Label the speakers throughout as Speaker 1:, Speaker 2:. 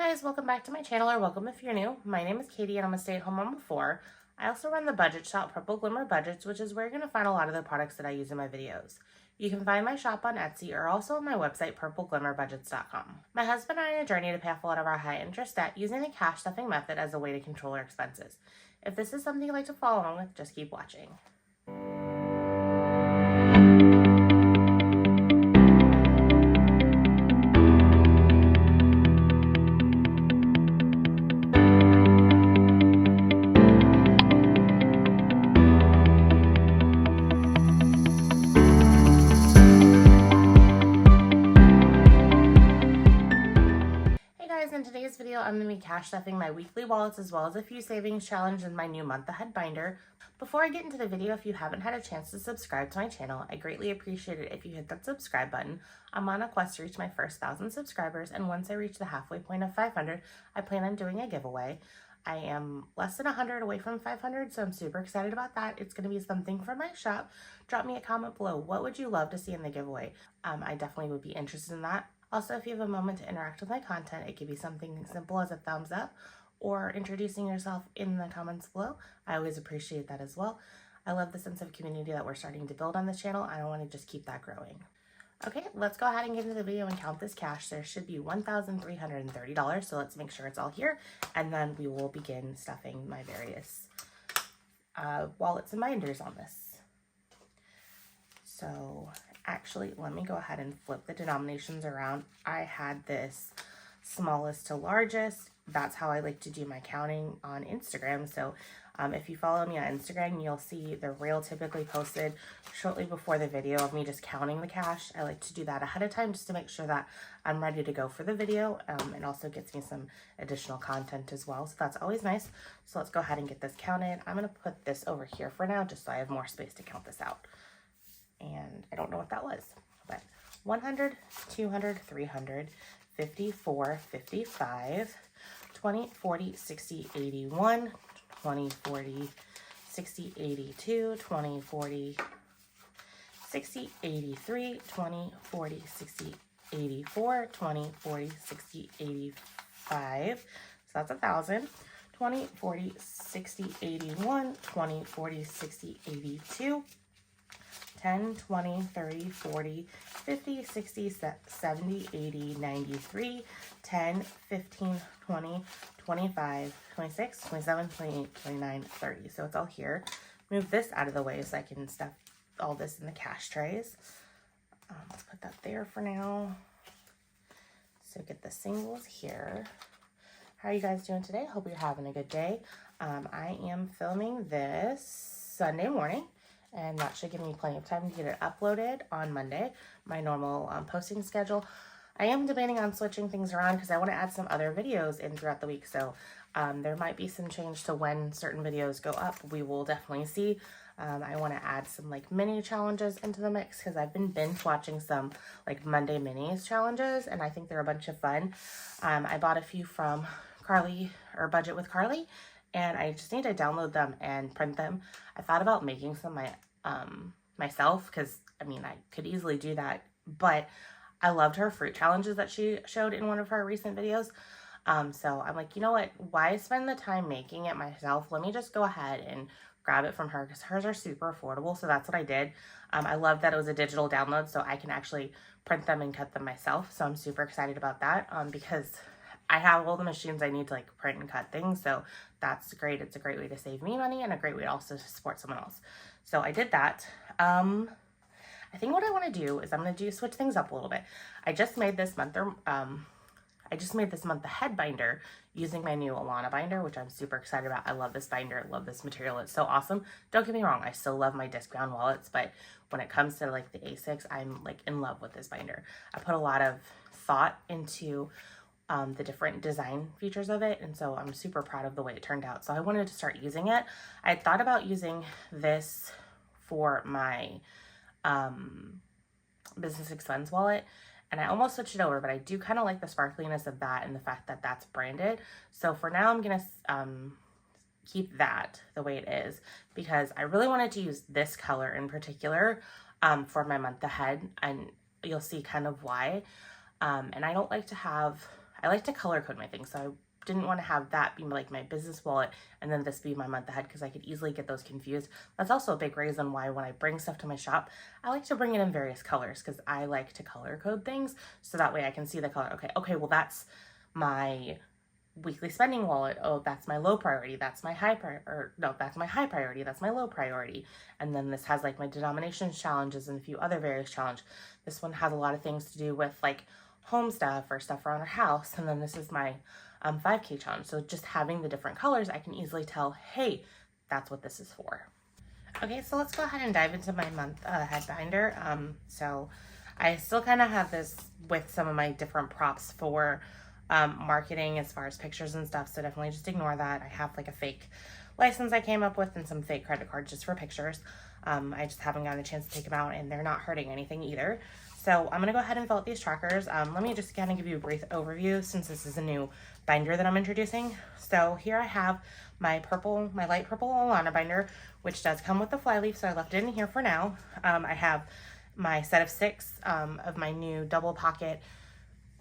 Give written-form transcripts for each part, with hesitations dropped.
Speaker 1: guys, welcome back to my channel, or welcome if you're new. My name is Katie and I'm a stay-at-home mom of 4. I also run the budget shop Purple Glimmer Budgets, which is where you're going to find a lot of the products that I use in my videos. You can find my shop on Etsy or also on my website, purpleglimmerbudgets.com. My husband and I are on a journey to pay off a lot of our high-interest debt using the cash stuffing method as a way to control our expenses. If this is something you'd like to follow along with, just keep watching. In today's video, I'm going to be cash stuffing my weekly wallets as well as a few savings challenge in my new month ahead binder. Before I get into the video, if you haven't had a chance to subscribe to my channel, I greatly appreciate it if you hit that subscribe button. I'm on a quest to reach my first 1,000 subscribers, and once I reach the halfway point of 500, I plan on doing a giveaway. I am less than 100 away from 500, so I'm super excited about that. It's going to be something from my shop. Drop me a comment below. What would you love to see in the giveaway? I definitely would be interested in that. Also, if you have a moment to interact with my content, it could be something simple as a thumbs up or introducing yourself in the comments below. I always appreciate that as well. I love the sense of community that we're starting to build on this channel. I want to just keep that growing. Okay, let's go ahead and get into the video and count this cash. There should be $1,330, so let's make sure it's all here, and then we will begin stuffing my various wallets and binders on this. So actually, let me go ahead and flip the denominations around. I had this smallest to largest. That's how I like to do my counting on Instagram. So if you follow me on Instagram, you'll see the reel typically posted shortly before the video of me just counting the cash. I like to do that ahead of time just to make sure that I'm ready to go for the video. It also gets me some additional content as well. So that's always nice. So let's go ahead and get this counted. I'm going to put this over here for now just so I have more space to count this out. And I don't know what that was, but 100, 200, 300, 54, 55, 20, 40, 60, 81, 20, 40, 60, 82, 20, 40, 60, 83, 20, 40, 60, 84, 20, 40, 60, 85. So that's 1,000. 20, 40, 60, 81, 20, 40, 60, 82. 10, 20, 30, 40, 50, 60, 70, 80, 93, 10, 15, 20, 25, 26, 27, 28, 29, 30. So it's all here. Move this out of the way so I can stuff all this in the cash trays. Let's put that there for now. So get the singles here. How are you guys doing today? Hope you're having a good day. I am filming this Sunday morning, and that should give me plenty of time to get it uploaded on Monday, my normal posting schedule. I am debating on switching things around because I want to add some other videos in throughout the week, so there might be some change to when certain videos go up. We will definitely see. I want to add some like mini challenges into the mix because I've been binge watching some like Monday minis challenges, and I think they're a bunch of fun. I bought a few from Carly, or Budget with Carly, and I just need to download them and print them. I thought about making some myself because, I mean, I could easily do that, but I loved her fruit challenges that she showed in one of her recent videos. So I'm like, you know what? Why spend the time making it myself? Let me just go ahead and grab it from her because hers are super affordable. So that's what I did. I love that it was a digital download, so I can actually print them and cut them myself. So I'm super excited about that because I have all the machines I need to like print and cut things. So that's great. It's a great way to save me money and a great way to also support someone else. So I did that. I think what I want to do is I'm going to switch things up a little bit. I just made this month the head binder using my new Alana binder, which I'm super excited about. I love this binder. I love this material. It's so awesome. Don't get me wrong. I still love my disc bound wallets, but when it comes to like the A6, I'm like in love with this binder. I put a lot of thought into the different design features of it, and so I'm super proud of the way it turned out. So I wanted to start using it. I thought about using this for my business expense wallet, and I almost switched it over, but I do kind of like the sparkliness of that and the fact that that's branded. So for now, I'm gonna keep that the way it is because I really wanted to use this color in particular for my month ahead, and you'll see kind of why. And I don't like to have I like to color code my things. So I didn't want to have that be like my business wallet and then this be my month ahead, because I could easily get those confused. That's also a big reason why when I bring stuff to my shop, I like to bring it in various colors, because I like to color code things so that way I can see the color. Okay, well that's my weekly spending wallet. Oh, that's my low priority. That's my high priority. Or no, that's my high priority. That's my low priority. And then this has like my denominations challenges and a few other various challenges. This one has a lot of things to do with like home stuff or stuff around our house. And then this is my 5K challenge. So just having the different colors, I can easily tell, hey, that's what this is for. Okay, so let's go ahead and dive into my month ahead binder. So I still kind of have this with some of my different props for marketing as far as pictures and stuff. So definitely just ignore that. I have like a fake license I came up with and some fake credit cards just for pictures. I just haven't gotten a chance to take them out, and they're not hurting anything either. So I'm going to go ahead and fill out these trackers. Let me just kind of give you a brief overview since this is a new binder that I'm introducing. So here I have my light purple Alana binder, which does come with the flyleaf, so I left it in here for now. I have my set of 6 of my new double pocket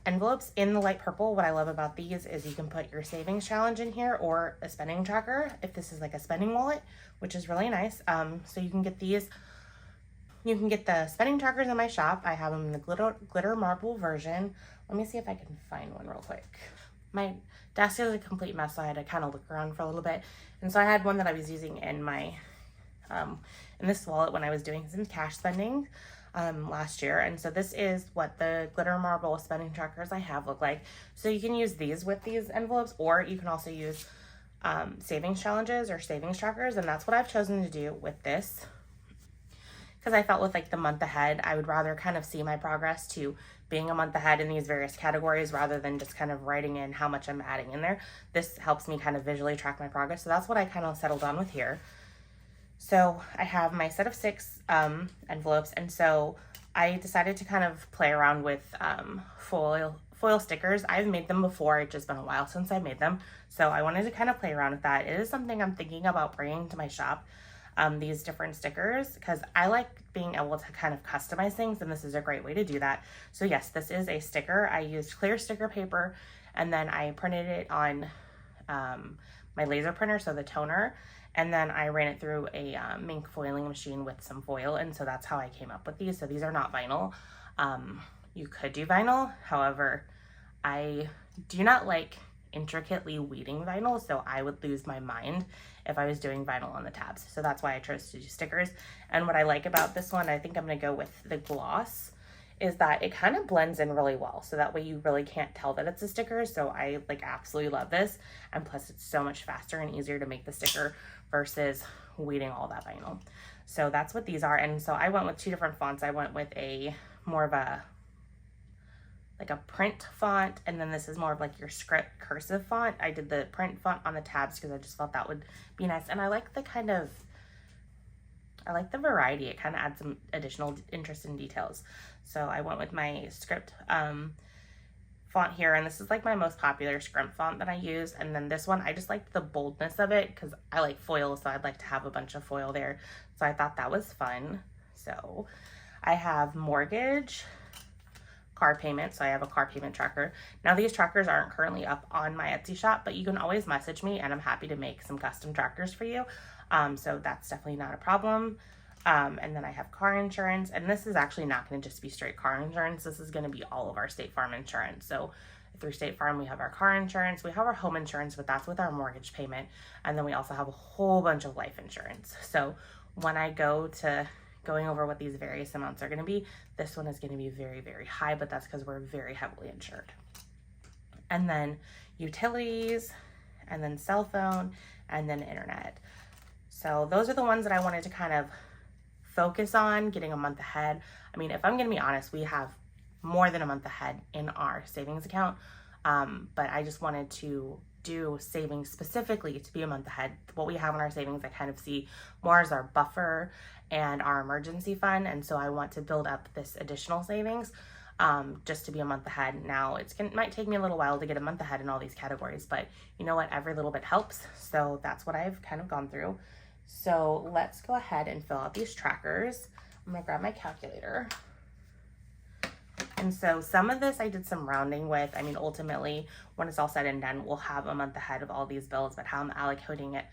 Speaker 1: envelopes in the light purple. What I love about these is you can put your savings challenge in here or a spending tracker if this is like a spending wallet, which is really nice. So you can get these. You can get the spending trackers in my shop. I have them in the glitter marble version. Let me see if I can find one real quick. My desk is a complete mess, so I had to kind of look around for a little bit. And so I had one that I was using in my in this wallet when I was doing some cash spending last year. And so this is what the glitter marble spending trackers I have look like. So you can use these with these envelopes, or you can also use savings challenges or savings trackers. And that's what I've chosen to do with this, because I felt with like the month ahead, I would rather kind of see my progress to being a month ahead in these various categories rather than just kind of writing in how much I'm adding in there. This helps me kind of visually track my progress. So that's what I kind of settled on with here. So I have my set of 6 envelopes, and so I decided to kind of play around with foil stickers. I've made them before, it's just been a while since I made them. So I wanted to kind of play around with that. It is something I'm thinking about bringing to my shop. These different stickers, because I like being able to kind of customize things, and this is a great way to do that. So yes, this is a sticker. I used clear sticker paper, and then I printed it on my laser printer, so the toner, and then I ran it through a mink foiling machine with some foil, and so that's how I came up with these. So these are not vinyl. You could do vinyl, however, I do not like intricately weeding vinyl, so I would lose my mind if I was doing vinyl on the tabs. So that's why I chose to do stickers. And what I like about this one, I think I'm going to go with the gloss, is that it kind of blends in really well. So that way you really can't tell that it's a sticker. So I like absolutely love this. And plus it's so much faster and easier to make the sticker versus weeding all that vinyl. So that's what these are. And so I went with 2 different fonts. I went with a more of a like a print font, and then this is more of like your script cursive font. I did the print font on the tabs because I just thought that would be nice. And I like the variety. It kind of adds some additional interest and details. So I went with my script font here, and this is like my most popular script font that I use. And then this one, I just liked the boldness of it because I like foil, so I'd like to have a bunch of foil there. So I thought that was fun. So I have mortgage, car payment, so I have a car payment tracker. Now these trackers aren't currently up on my Etsy shop, but you can always message me and I'm happy to make some custom trackers for you. So that's definitely not a problem. And then I have car insurance, and this is actually not going to just be straight car insurance. This is going to be all of our State Farm insurance. So through State Farm, we have our car insurance, we have our home insurance, but that's with our mortgage payment. And then we also have a whole bunch of life insurance. So when I go to going over what these various amounts are going to be, this one is going to be very, very high, but that's because we're very heavily insured. And then utilities, and then cell phone, and then internet. So those are the ones that I wanted to kind of focus on getting a month ahead. I mean, if I'm going to be honest, we have more than a month ahead in our savings account, but I just wanted to do savings specifically to be a month ahead. What we have in our savings, I kind of see more as our buffer and our emergency fund, and so I want to build up this additional savings just to be a month ahead. Now it might take me a little while to get a month ahead in all these categories, but you know what, every little bit helps. So that's what I've kind of gone through. So let's go ahead and fill out these trackers. I'm gonna grab my calculator. And so some of this I did some rounding with. I mean, ultimately, when it's all said and done, we'll have a month ahead of all these bills, but how I'm allocating it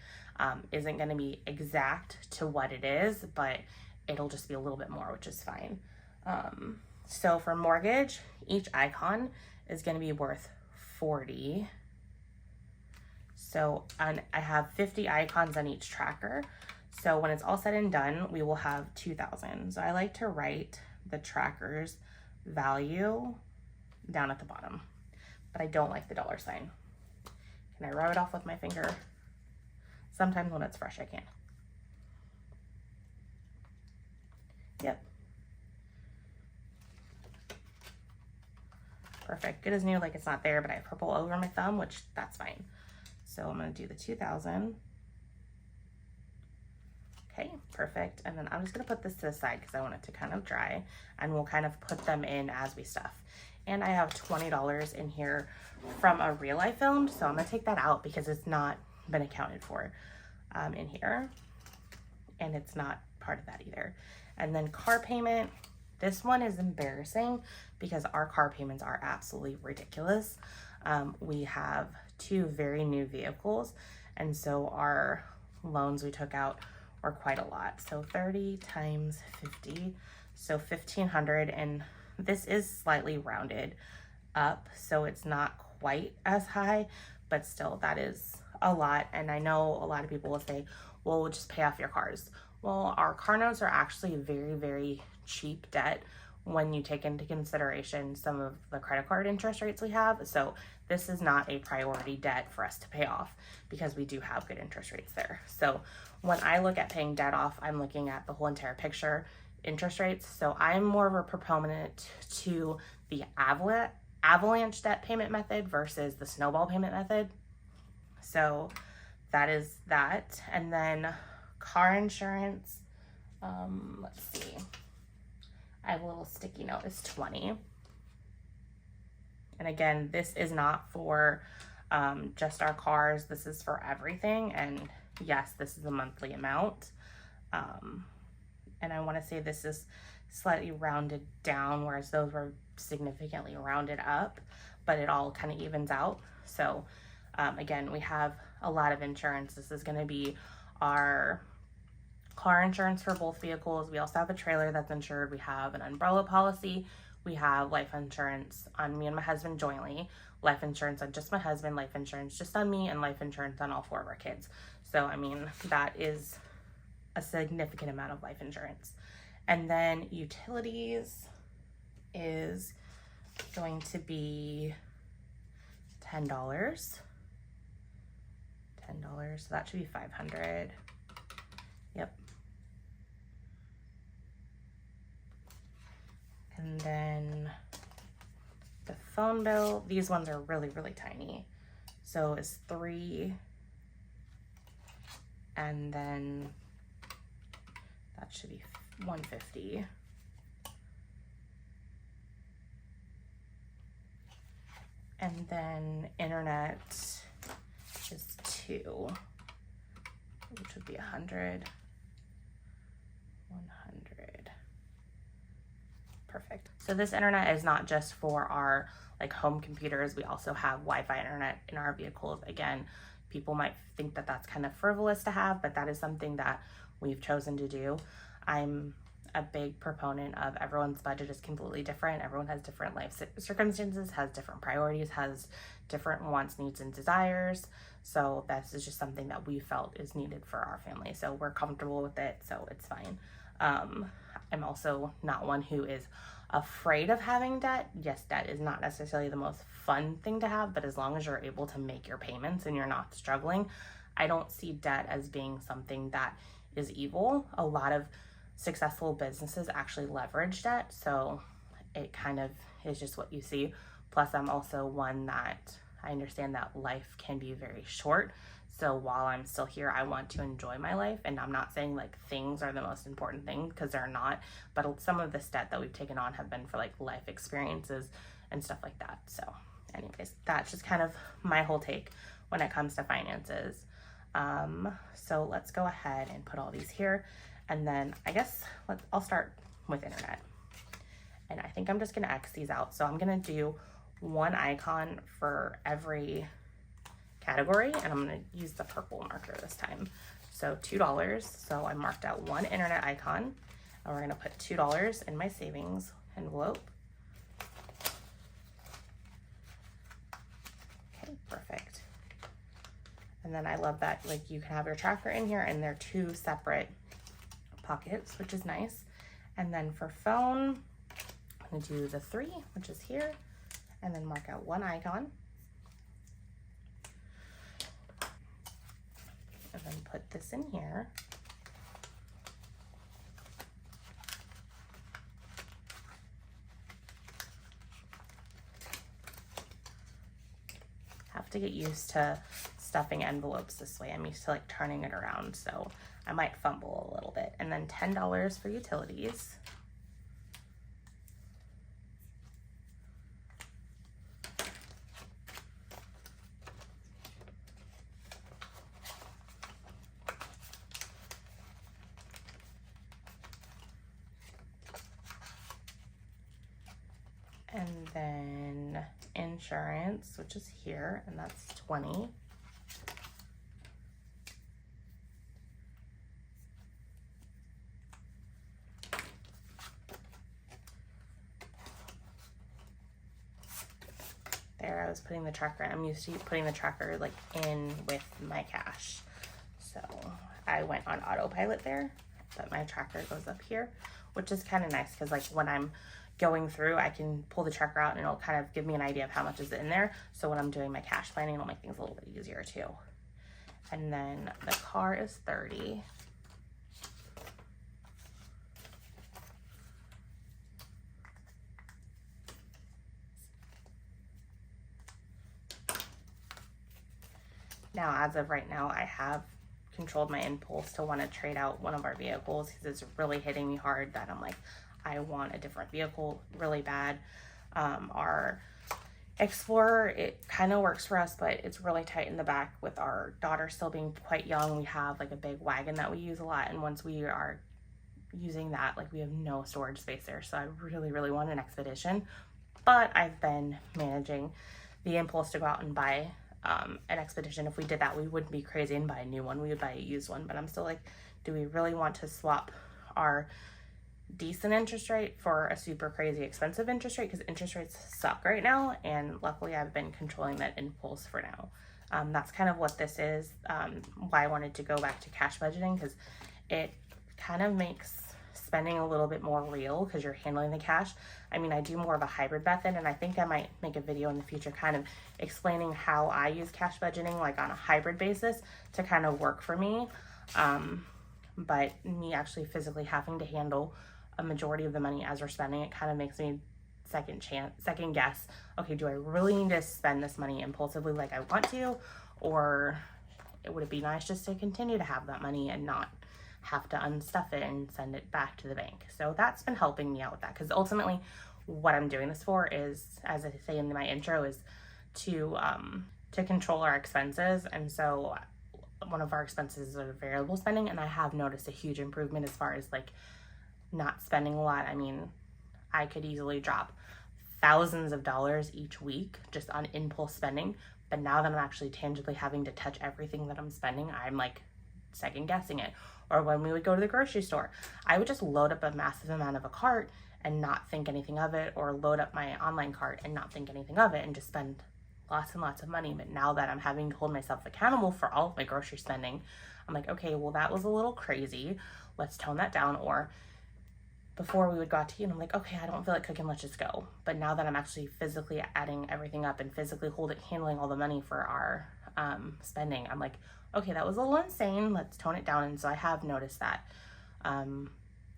Speaker 1: isn't going to be exact to what it is, but it'll just be a little bit more, which is fine. So for mortgage, each icon is going to be worth 40. So I have 50 icons on each tracker. So when it's all said and done, we will have 2,000. So I like to write the tracker's value down at the bottom, but I don't like the dollar sign. Can I rub it off with my finger? Sometimes when it's fresh, I can. Yep. Perfect. Good as new, like it's not there, but I have purple over my thumb, which that's fine. So I'm going to do the 2,000. Okay, perfect. And then I'm just going to put this to the side because I want it to kind of dry, and we'll kind of put them in as we stuff. And I have $20 in here from a reel I filmed, so I'm going to take that out because it's not been accounted for in here, and it's not part of that either. And then car payment, this one is embarrassing because our car payments are absolutely ridiculous. We have 2 very new vehicles, and so our loans we took out were quite a lot. So 30 times 50, so 1,500, and this is slightly rounded up, so it's not quite as high, but still that is a lot. And I know a lot of people will say, well, we'll just pay off your cars. Well, our car notes are actually very, very cheap debt when you take into consideration some of the credit card interest rates we have. So this is not a priority debt for us to pay off because we do have good interest rates there. So when I look at paying debt off, I'm looking at the whole entire picture, interest rates. So I'm more of a proponent to the avalanche debt payment method versus the snowball payment method. So that is that. And then car insurance, let's see. I have a little sticky note, it's 20. And again, this is not for just our cars, this is for everything. And yes, this is a monthly amount. And I want to say this is slightly rounded down, whereas those were significantly rounded up, but it all kind of evens out. So again, we have a lot of insurance. This is going to be our car insurance for both vehicles. We also have a trailer that's insured. We have an umbrella policy. We have life insurance on me and my husband jointly, life insurance on just my husband, life insurance just on me, and life insurance on all 4 of our kids. So, I mean, that is a significant amount of life insurance. And then utilities is going to be $10. $10, so that should be $500. Yep. And then the phone bill, these ones are really, really tiny. So it's 3, and then that should be $150. And then internet is 2, which would be 100. 100. Perfect. So this internet is not just for our like home computers. We also have Wi-Fi internet in our vehicles. Again, people might think that that's kind of frivolous to have, but that is something that we've chosen to do. I'm a big proponent of everyone's budget is completely different. Everyone has different life circumstances, has different priorities, has different wants, needs, and desires. So this is just something that we felt is needed for our family. So we're comfortable with it, so it's fine. I'm also not one who is afraid of having debt. Yes, debt is not necessarily the most fun thing to have, but as long as you're able to make your payments and you're not struggling, I don't see debt as being something that is evil. A lot of successful businesses actually leverage debt, so it kind of is just what you see. Plus, I'm also one that I understand that life can be very short. So while I'm still here, I want to enjoy my life. And I'm not saying like things are the most important thing, because they're not. But some of this debt that we've taken on have been for like life experiences and stuff like that. So anyways, that's just kind of my whole take when it comes to finances. So let's go ahead and put all these here. And then I guess I'll start with internet. And I think I'm just gonna X these out. So I'm gonna do one icon for every category, and I'm gonna use the purple marker this time. So $2, so I marked out one internet icon, and we're gonna put $2 in my savings envelope. Okay, perfect. And then I love that, like, you can have your tracker in here and they're two separate pockets, which is nice. And then for phone, I'm gonna do the 3, which is here, and then mark out one icon. And then put this in here. Have to get used to stuffing envelopes this way. I'm used to like turning it around, so I might fumble a little bit. And then $10 for utilities. And then insurance, which is here, and that's 20. There, I was putting the tracker, I'm used to putting the tracker like in with my cash. So I went on autopilot there, but my tracker goes up here, which is kind of nice because like when I'm going through, I can pull the tracker out and it'll kind of give me an idea of how much is in there. So when I'm doing my cash planning, it'll make things a little bit easier too. And then the car is 30. Now, as of right now, I have controlled my impulse to want to trade out one of our vehicles because it's really hitting me hard that I'm like, I want a different vehicle really bad. Our Explorer, it kind of works for us, but it's really tight in the back with our daughter still being quite young. We have like a big wagon that we use a lot, and once we are using that, like we have no storage space there. So I really, really want an Expedition, but I've been managing the impulse to go out and buy an Expedition. If we did that, we wouldn't be crazy and buy a new one. We would buy a used one, but I'm still like, do we really want to swap our decent interest rate for a super crazy expensive interest rate? Because interest rates suck right now, and luckily I've been controlling that impulse for now. That's kind of what this is, why I wanted to go back to cash budgeting, because it kind of makes spending a little bit more real because you're handling the cash. I mean, I do more of a hybrid method, and I think I might make a video in the future kind of explaining how I use cash budgeting like on a hybrid basis to kind of work for me. But me actually physically having to handle a majority of the money as we're spending, it kind of makes me second guess, okay, do I really need to spend this money impulsively like I want to, or would it be nice just to continue to have that money and not have to unstuff it and send it back to the bank? So that's been helping me out with that, because ultimately what I'm doing this for is, as I say in my intro, is to control our expenses. And so one of our expenses is variable spending, and I have noticed a huge improvement as far as like not spending a lot. I mean, I could easily drop thousands of dollars each week just on impulse spending, but now that I'm actually tangibly having to touch everything that I'm spending, I'm like second guessing it. Or when we would go to the grocery store, I would just load up a massive amount of a cart and not think anything of it, or load up my online cart and not think anything of it and just spend lots and lots of money. But now that I'm having to hold myself accountable for all of my grocery spending, I'm like, okay, well, that was a little crazy. Let's tone that down. Or before we would go out to eat, and I'm like, okay, I don't feel like cooking, let's just go. But now that I'm actually physically adding everything up and physically handling all the money for our spending, I'm like, okay, that was a little insane, let's tone it down. And so I have noticed that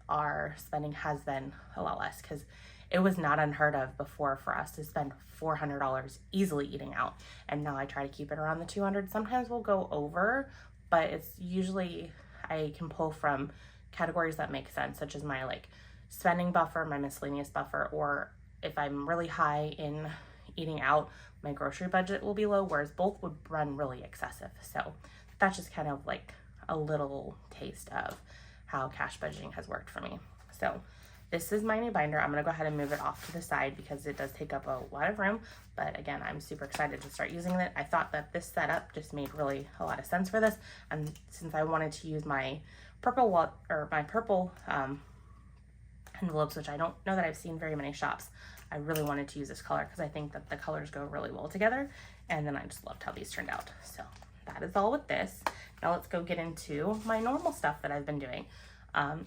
Speaker 1: our spending has been a lot less, because it was not unheard of before for us to spend $400 easily eating out. And now I try to keep it around the 200. Sometimes we'll go over, but it's usually, I can pull from categories that make sense, such as my like spending buffer, my miscellaneous buffer, or if I'm really high in eating out, my grocery budget will be low, whereas both would run really excessive. So that's just kind of like a little taste of how cash budgeting has worked for me. So This is my new binder. I'm gonna go ahead and move it off to the side because it does take up a lot of room. But again, I'm super excited to start using it. I thought that this setup just made really a lot of sense for this. And since I wanted to use my purple envelopes, which I don't know that I've seen very many shops, I really wanted to use this color because I think that the colors go really well together. And then I just loved how these turned out. So that is all with this. Now let's go get into my normal stuff that I've been doing.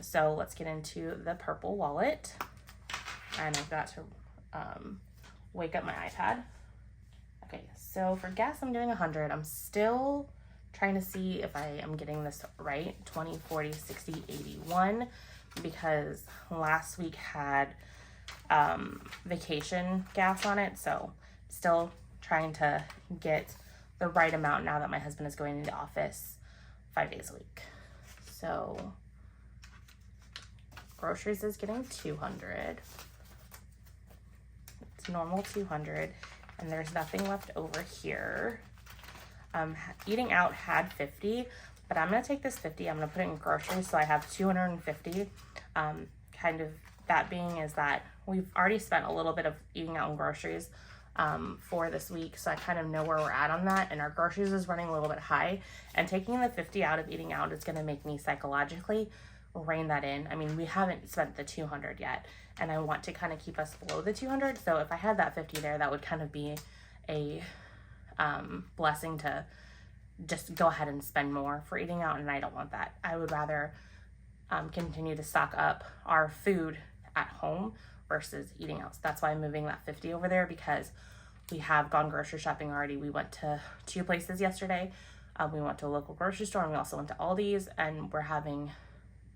Speaker 1: So let's get into the purple wallet. And I've got to wake up my iPad. Okay, so for gas, I'm doing 100. I'm still trying to see if I am getting this right. 20, 40, 60, 81. Because last week had vacation gas on it. So still trying to get the right amount now that my husband is going into office 5 days a week. So groceries is getting 200. It's normal 200, and there's nothing left over here. Eating out had 50, but I'm gonna take this 50. I'm gonna put it in groceries, so I have 250. Kind of that being is that we've already spent a little bit of eating out in groceries for this week, so I kind of know where we're at on that, and our groceries is running a little bit high, and taking the 50 out of eating out is going to make me psychologically rein that in. I mean, we haven't spent the 200 yet, and I want to kind of keep us below the 200, so if I had that 50 there, that would kind of be a blessing to just go ahead and spend more for eating out, and I don't want that. I would rather continue to stock up our food at home versus eating out. So that's why I'm moving that 50 over there, because we have gone grocery shopping already. We went to 2 places yesterday. We went to a local grocery store, and we also went to Aldi's, and we're having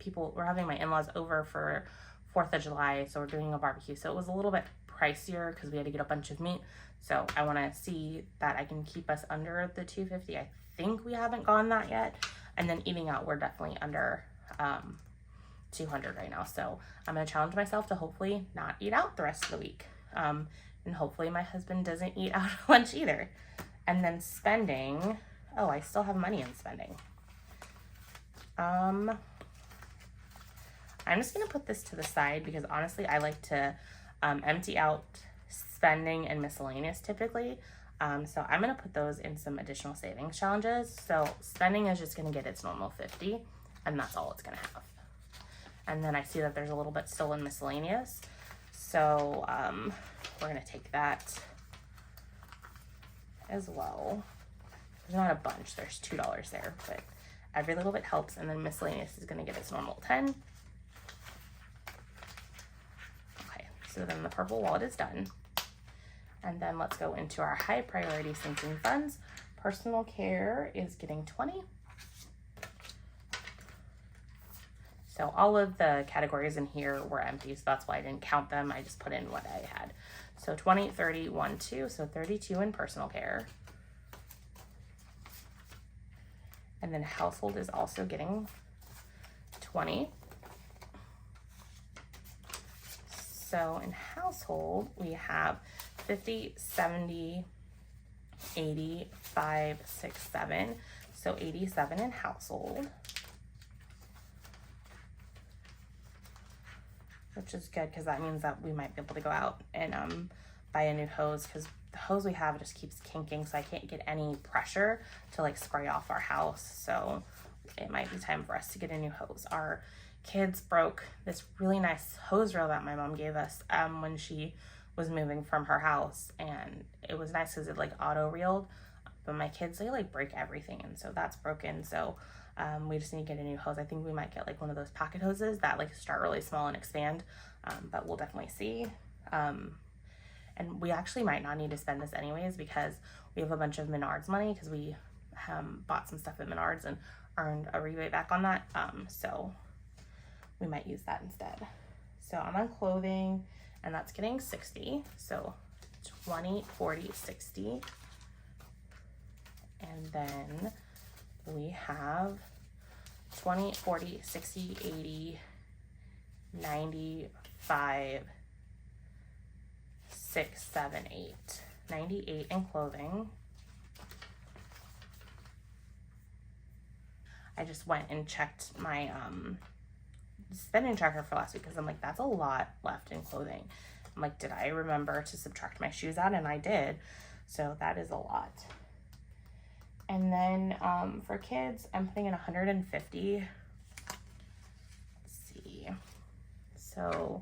Speaker 1: my in-laws over for 4th of July, so we're doing a barbecue. So it was a little bit pricier because we had to get a bunch of meat. So I want to see that I can keep us under the 250. I think we haven't gone that yet. And then eating out, we're definitely under 200 right now. So I'm going to challenge myself to hopefully not eat out the rest of the week. And hopefully my husband doesn't eat out at lunch either. And then spending, oh, I still have money in spending. I'm just going to put this to the side because honestly, I like to empty out spending and miscellaneous typically. So I'm going to put those in some additional savings challenges. So spending is just going to get its normal 50, and that's all it's going to have. And then I see that there's a little bit still in miscellaneous. So we're going to take that as well. There's not a bunch. There's $2 there, but every little bit helps. And then miscellaneous is going to get its normal 10. Okay, so then the purple wallet is done. And then let's go into our high priority sinking funds. Personal care is getting 20. So all of the categories in here were empty, so that's why I didn't count them. I just put in what I had. So 20, 30, 1, 2, so 32 in personal care. And then household is also getting 20. So in household, we have 50, 70, 80, 5, 6, 7. So 87 in household. Which is good because that means that we might be able to go out and buy a new hose, because the hose we have just keeps kinking, so I can't get any pressure to like spray off our house. So it might be time for us to get a new hose. Our kids broke this really nice hose reel that my mom gave us when she was moving from her house, and it was nice because it like auto reeled, but my kids, they like break everything, and so that's broken. So we just need to get a new hose. I think we might get like one of those pocket hoses that like start really small and expand, but we'll definitely see. And we actually might not need to spend this anyways because we have a bunch of Menards money because we bought some stuff at Menards and earned a rebate back on that. So we might use that instead. So I'm on clothing, and that's getting 60. So 20, 40, 60. And then we have 20, 40, 60, 80, 95, 6, 7, 8. 98 in clothing. I just went and checked my spending tracker for last week because I'm like, that's a lot left in clothing. I'm like, did I remember to subtract my shoes out? And I did. So that is a lot. And then for kids, I'm putting in 150. Let's see. So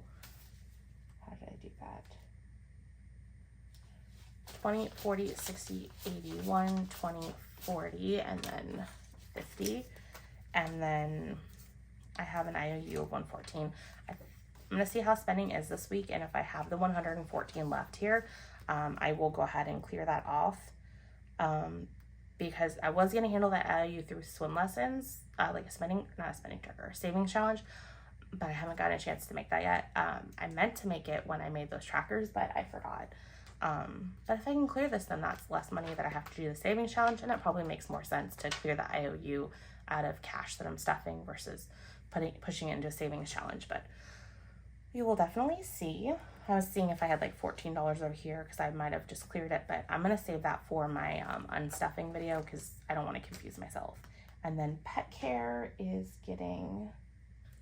Speaker 1: how did I do that? 20, 40, 60, 81, 20, 40, and then 50. And then I have an IOU of 114. I'm going to see how spending is this week. And if I have the 114 left here, I will go ahead and clear that off. Because I was going to handle that IOU through swim lessons, like not a spending tracker, a savings challenge, but I haven't gotten a chance to make that yet. I meant to make it when I made those trackers, but I forgot. But if I can clear this, then that's less money that I have to do the savings challenge, and it probably makes more sense to clear the IOU out of cash that I'm stuffing versus pushing it into a savings challenge. But you will definitely see. I was seeing if I had like $14 over here because I might have just cleared it, but I'm going to save that for my unstuffing video because I don't want to confuse myself. And then pet care is getting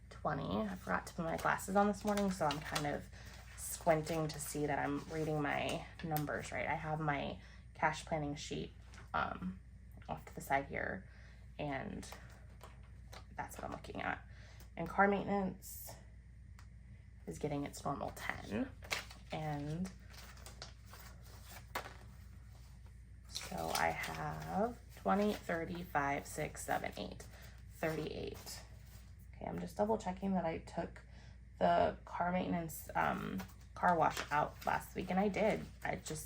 Speaker 1: 20. I forgot to put my glasses on this morning, so I'm kind of squinting to see that I'm reading my numbers right. I have my cash planning sheet off to the side here, and that's what I'm looking at. And car maintenance is getting its normal 10, and so I have 20, 30, 5, 6, 7, 8, 38. Okay, I'm just double checking that I took the car maintenance car wash out last week, and I did. I just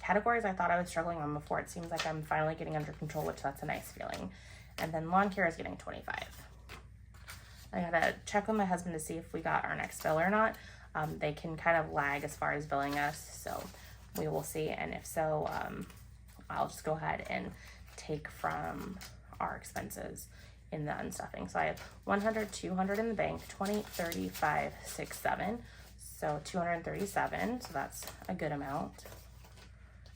Speaker 1: categories I thought I was struggling on before. It seems like I'm finally getting under control, which that's a nice feeling. And then lawn care is getting 25. I gotta check with my husband to see if we got our next bill or not. They can kind of lag as far as billing us, so we will see. And if so, I'll just go ahead and take from our expenses in the unstuffing. So I have 100, 200 in the bank, 20, 30, 5, 6, 7. So 237, so that's a good amount.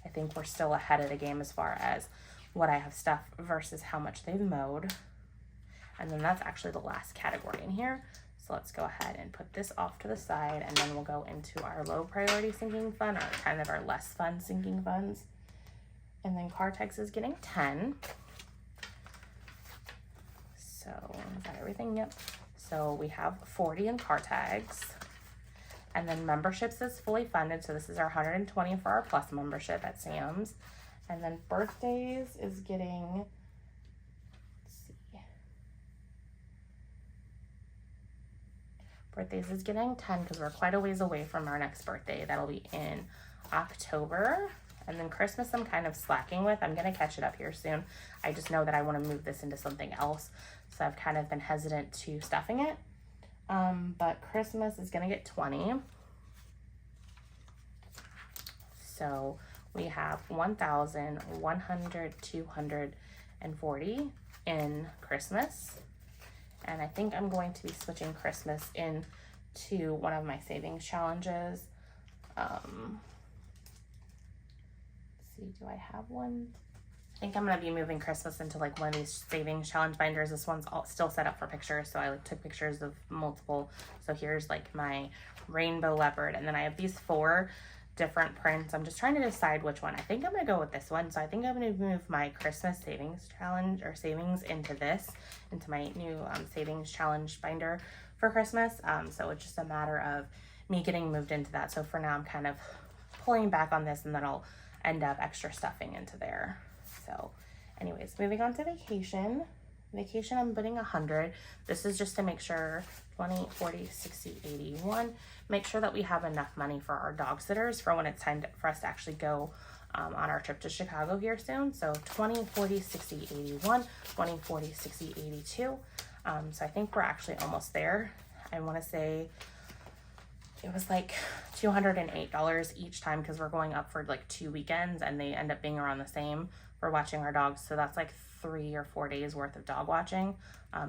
Speaker 1: I think we're still ahead of the game as far as what I have stuffed versus how much they've mowed. And then that's actually the last category in here. So let's go ahead and put this off to the side, and then we'll go into our low priority sinking fund, or kind of our less fun sinking funds. And then car tax is getting 10. So is that everything? Yep. So we have 40 in car tags. And then memberships is fully funded. So this is our 120 for our plus membership at Sam's. And then birthdays is getting, birthdays is getting 10 because we're quite a ways away from our next birthday. That'll be in October. And then Christmas I'm kind of slacking with. I'm going to catch it up here soon. I just know that I want to move this into something else. So I've kind of been hesitant to stuffing it. But Christmas is going to get 20. So we have 1,000, 100, 240 in Christmas. And I think I'm going to be switching Christmas into one of my savings challenges. Let's see, do I have one? I think I'm going to be moving Christmas into like one of these savings challenge binders. This one's still set up for pictures, so I took pictures of multiple. So here's like my rainbow leopard, and then I have these 4 different prints. I'm just trying to decide which one. I think I'm going to go with this one. So I think I'm going to move my Christmas savings challenge or savings into my new savings challenge binder for Christmas. So it's just a matter of me getting moved into that. So for now, I'm kind of pulling back on this, and then I'll end up extra stuffing into there. So anyways, moving on to vacation. Vacation, I'm putting 100. This is just to make sure 20, 40, 60, 81. Make sure that we have enough money for our dog sitters for when it's time for us to actually go on our trip to Chicago here soon. So 20, 40, 60, 81, 20, 40, 60, 82. So I think we're actually almost there. I want to say it was like $208 each time because we're going up for like 2 weekends, and they end up being around the same for watching our dogs. So that's like 3 or 4 days worth of dog watching.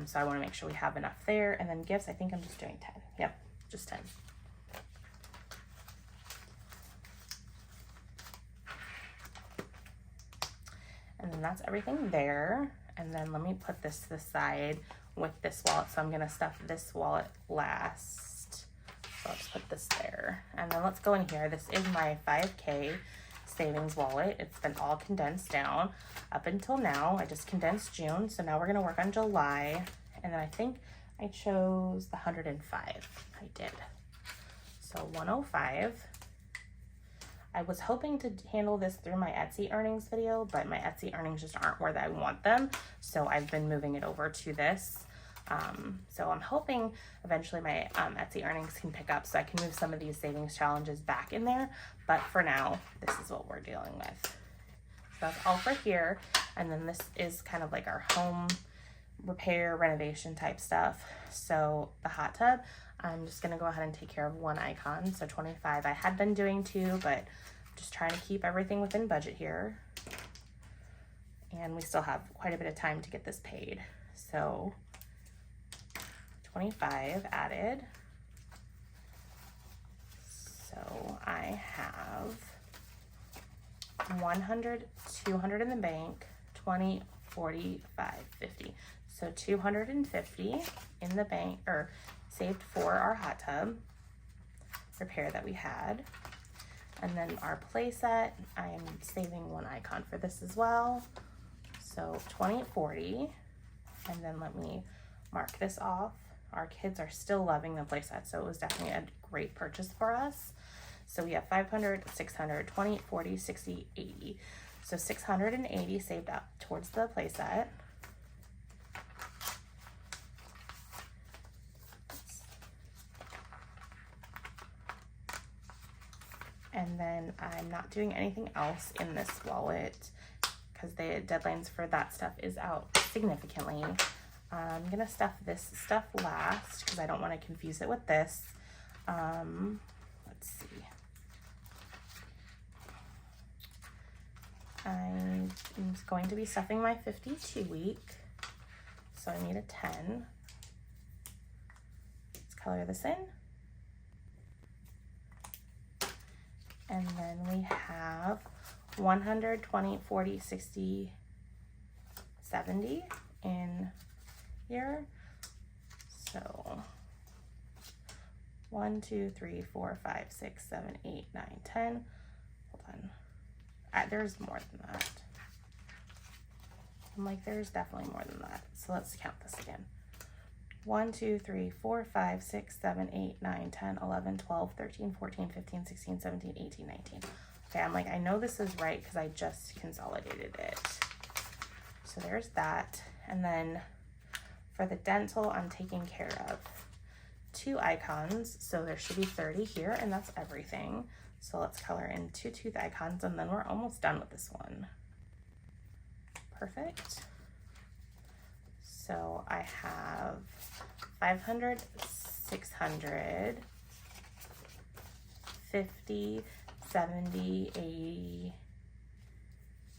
Speaker 1: So I want to make sure we have enough there. And then gifts, I think I'm just doing 10. Yep, just 10. And then that's everything there. And then let me put this to the side. with this wallet, so I'm gonna stuff this wallet last. So I'll just put this there. And then let's go in here. This is my 5K savings wallet. It's been all condensed down up until now. I just condensed June, so now we're gonna work on July. And then I think I chose the 105. I did. So 105. I was hoping to handle this through my Etsy earnings video, but my Etsy earnings just aren't where I want them. So I've been moving it over to this. So I'm hoping eventually my Etsy earnings can pick up so I can move some of these savings challenges back in there. But for now, this is what we're dealing with. So that's all for here. And then this is kind of like our home repair, renovation type stuff. So the hot tub, I'm just gonna go ahead and take care of one icon. So 25, I had been doing 2, but I'm just trying to keep everything within budget here. And we still have quite a bit of time to get this paid. So 25 added. So I have 100, 200 in the bank, 20, 45, 50. So 250 in the bank, or saved for our hot tub repair that we had. And then our play set, I'm saving one icon for this as well. So 20, 40. And then let me mark this off. Our kids are still loving the play set, so it was definitely a great purchase for us. So we have 500, 600, 20, 40, 60, 80. So 680 saved up towards the play set. And then I'm not doing anything else in this wallet because the deadlines for that stuff is out significantly. I'm gonna stuff this stuff last because I don't want to confuse it with this. Let's see. I'm going to be stuffing my 52 week, so I need a 10. Let's color this in. And then we have 100, 20, 40, 60, 70 in here. So 1, 2, 3, 4, 5, 6, 7, 8, 9, 10. Hold on. There's more than that. I'm like, there's definitely more than that. So let's count this again. 1, 2, 3, 4, 5, 6, 7, 8, 9, 10, 11, 12, 13, 14, 15, 16, 17, 18, 19. Okay, I'm like, I know this is right because I just consolidated it. So there's that. And then for the dental, I'm taking care of 2 icons. So there should be 30 here, and that's everything. So let's color in 2 tooth icons, and then we're almost done with this one. Perfect. So I have 500, 600, 50, 70, 80,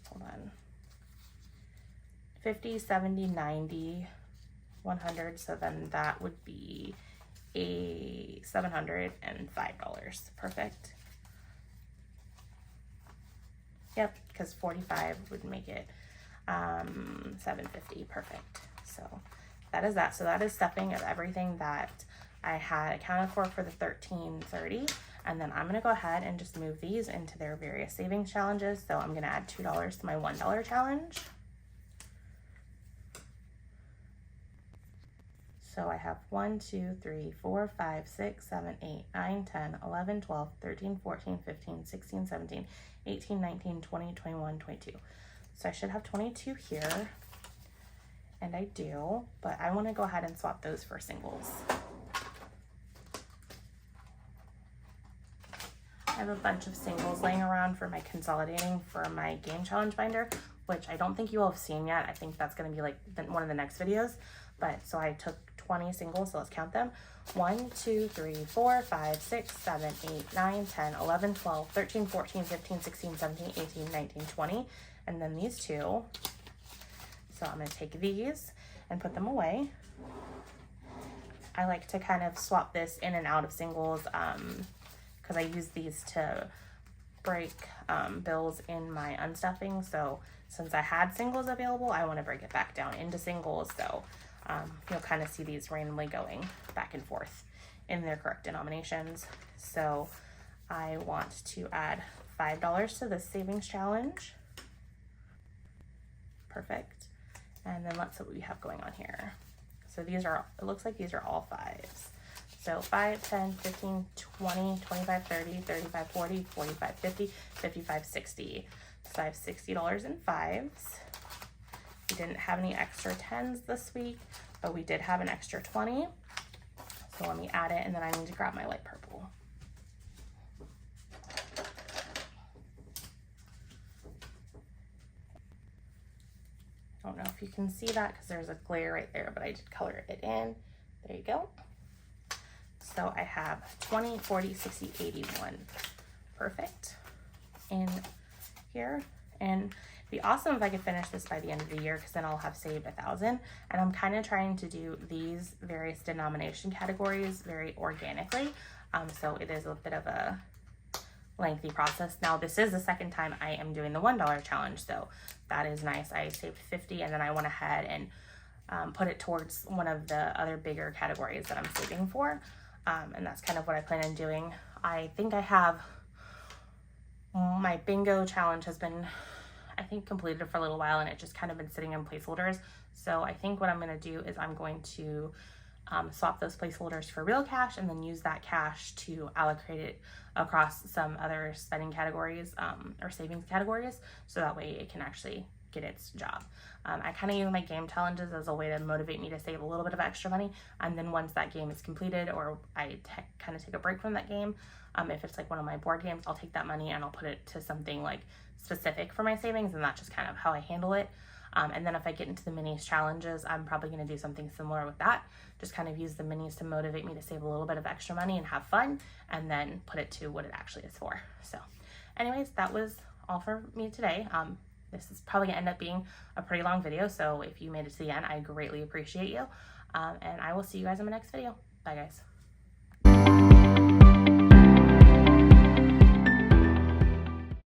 Speaker 1: hold on, 50, 70, 90, 100, so then that would be $705. Perfect. Yep, because 45 would make it $750. Perfect. So that is that. So that is stuffing of everything that I had accounted for the 1330. And then I'm going to go ahead and just move these into their various savings challenges. So I'm going to add $2 to my $1 challenge. So I have 1, 2, 3, 4, 5, 6, 7, 8, 9, 10, 11, 12, 13, 14, 15, 16, 17, 18, 19, 20, 21, 22. So I should have 22 here. And I do, but I want to go ahead and swap those for singles. I have a bunch of singles laying around for my consolidating for my game challenge binder, which I don't think you all have seen yet. I think that's going to be like one of the next videos. But so I took 20 singles, so let's count them. 1, 2, 3, 4, 5, 6, 7, 8, 9, 10, 11, 12, 13, 14, 15, 16, 17, 18, 19, 20. And then these 2. So I'm going to take these and put them away. I like to kind of swap this in and out of singles because I use these to break bills in my unstuffing. So since I had singles available, I want to break it back down into singles. So you'll kind of see these randomly going back and forth in their correct denominations. So I want to add $5 to this savings challenge. Perfect. And then let's see what we have going on here. So these are, it looks like these are all 5s. So 5, 10, 15, 20, 25, 30, 35, 40, 45, 50, 55, 60. So I have $60 in 5s. We didn't have any extra 10s this week, but we did have an extra 20. So let me add it, and then I need to grab my light purple. I don't know if you can see that because there's a glare right there, but I did color it in. There you go. So I have 20, 40, 60, 81. Perfect in here. And it'd be awesome if I could finish this by the end of the year, because then I'll have saved 1,000. And I'm kind of trying to do these various denomination categories very organically. So it is a bit of a lengthy process. Now this is the second time I am doing the $1 challenge, so that is nice. I saved 50, and then I went ahead and put it towards one of the other bigger categories that I'm saving for. And that's kind of what I plan on doing. I think I have, my bingo challenge has been, I think, completed for a little while, and it just kind of been sitting in placeholders. So I think what I'm going to do is I'm going to swap those placeholders for real cash, and then use that cash to allocate it across some other spending categories or savings categories, so that way it can actually get its job. I kind of use my game challenges as a way to motivate me to save a little bit of extra money, and then once that game is completed, or I kind of take a break from that game, if it's like one of my board games, I'll take that money and I'll put it to something like specific for my savings, and that's just kind of how I handle it. And then if I get into the minis challenges, I'm probably going to do something similar with that. Just kind of use the minis to motivate me to save a little bit of extra money and have fun, and then put it to what it actually is for. So anyways, that was all for me today. This is probably going to end up being a pretty long video, so if you made it to the end, I greatly appreciate you. And I will see you guys in my next video. Bye, guys.